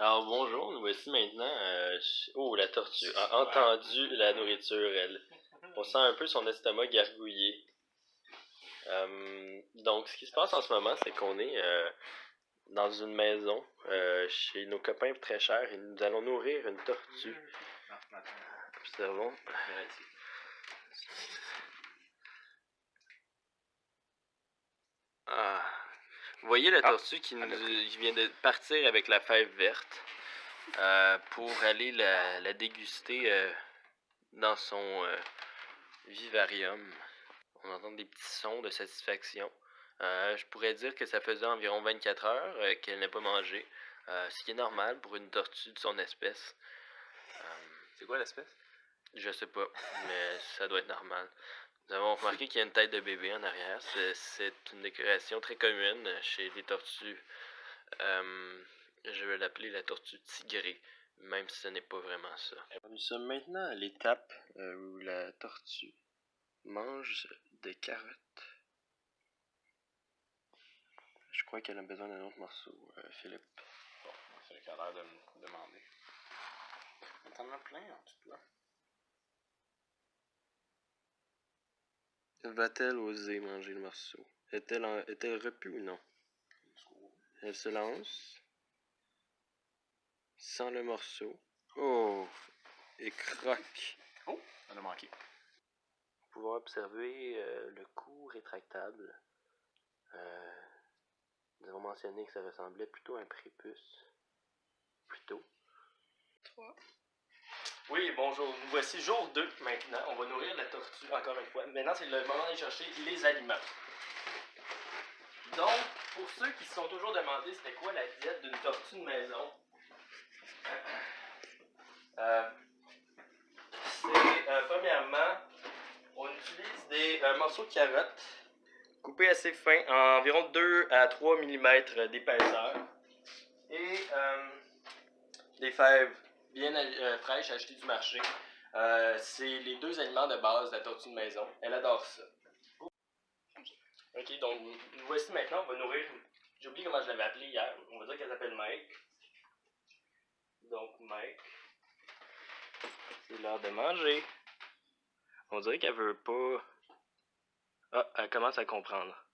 Alors bonjour, nous voici maintenant. Oh, la tortue a entendu la nourriture, elle. On sent un peu son estomac gargouiller. Donc, ce qui se passe en ce moment, c'est qu'on est dans une maison chez nos copains très chers et nous allons nourrir une tortue. Observons. Ah. Vous voyez la tortue qui vient de partir avec la fève verte pour aller la déguster dans son vivarium. On entend des petits sons de satisfaction. Je pourrais dire que ça faisait environ 24 heures qu'elle n'a pas mangé, ce qui est normal pour une tortue de son espèce. C'est quoi l'espèce? Je sais pas, mais ça doit être normal. Nous avons remarqué qu'il y a une tête de bébé en arrière. C'est une décoration très commune chez les tortues. Je vais l'appeler la tortue tigrée, même si ce n'est pas vraiment ça. Nous sommes maintenant à l'étape où la tortue mange des carottes. Je crois qu'elle a besoin d'un autre morceau, Philippe. Bon, c'est qu'elle a l'air de me demander. T'en as plein en tout cas. Va-t-elle oser manger le morceau? Est-elle repue ou non? Elle se lance. Sans le morceau. Oh! Et croque. Oh! Elle a manqué. Vous pouvez observer le cou rétractable. Nous avons mentionné que ça ressemblait plutôt à un prépuce. Plutôt. 3. Oui, bonjour. Nous voici jour 2 maintenant. On va nourrir la tortue encore une fois. Maintenant, c'est le moment d'aller chercher les aliments. Donc, pour ceux qui se sont toujours demandé c'était quoi la diète d'une tortue de maison, c'est premièrement, on utilise des morceaux de carottes coupés assez fins, environ 2 à 3 mm d'épaisseur, et des fèves bien fraîches achetées du marché. C'est les deux aliments de base de la tortue de maison. Elle adore ça. Ok, donc nous voici maintenant, on va nourrir. J'ai oublié comment je l'avais appelée hier. On va dire qu'elle s'appelle Mike. Donc Mike. C'est l'heure de manger. On dirait qu'elle veut pas. Ah, elle commence à comprendre.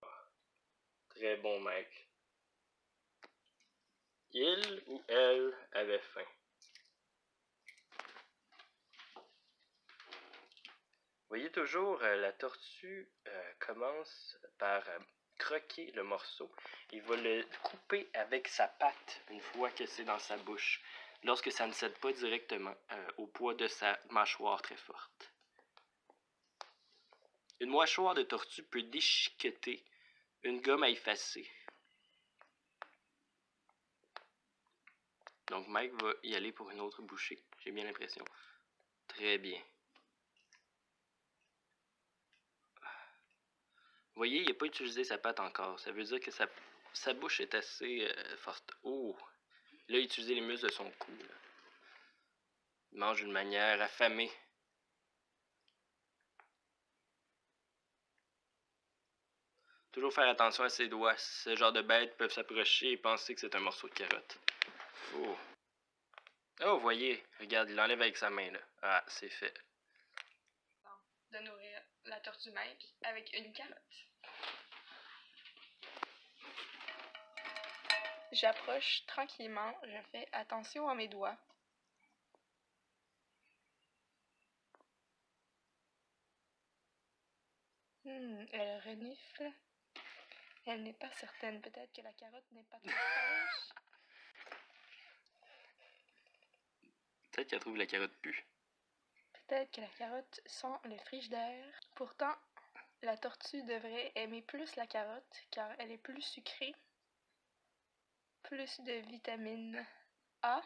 Très bon Mike. Il ou elle avait faim. Vous voyez toujours, la tortue commence par croquer le morceau. Il va le couper avec sa patte une fois que c'est dans sa bouche, lorsque ça ne cède pas directement au poids de sa mâchoire très forte. Une mâchoire de tortue peut déchiqueter une gomme à effacer. Donc Mike va y aller pour une autre bouchée, j'ai bien l'impression. Très bien. Vous voyez, il n'a pas utilisé sa patte encore. Ça veut dire que sa bouche est assez forte. Oh! Là, il a utilisé les muscles de son cou. Là. Il mange d'une manière affamée. Toujours faire attention à ses doigts. Ce genre de bêtes peuvent s'approcher et penser que c'est un morceau de carotte. Oh! Oh, vous voyez, regarde, il l'enlève avec sa main, là. Ah, c'est fait. De nourrir la tortue Mike avec une carotte. J'approche tranquillement, je fais attention à mes doigts. Elle renifle. Elle n'est pas certaine, peut-être que la carotte n'est pas trop fraîche. Peut-être qu'elle trouve la carotte pue. Peut-être que la carotte sent le frigidaire. Pourtant, la tortue devrait aimer plus la carotte car elle est plus sucrée. Plus de vitamine A.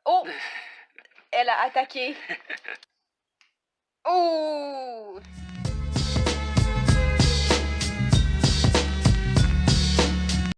Oh! Elle a attaqué. Oh!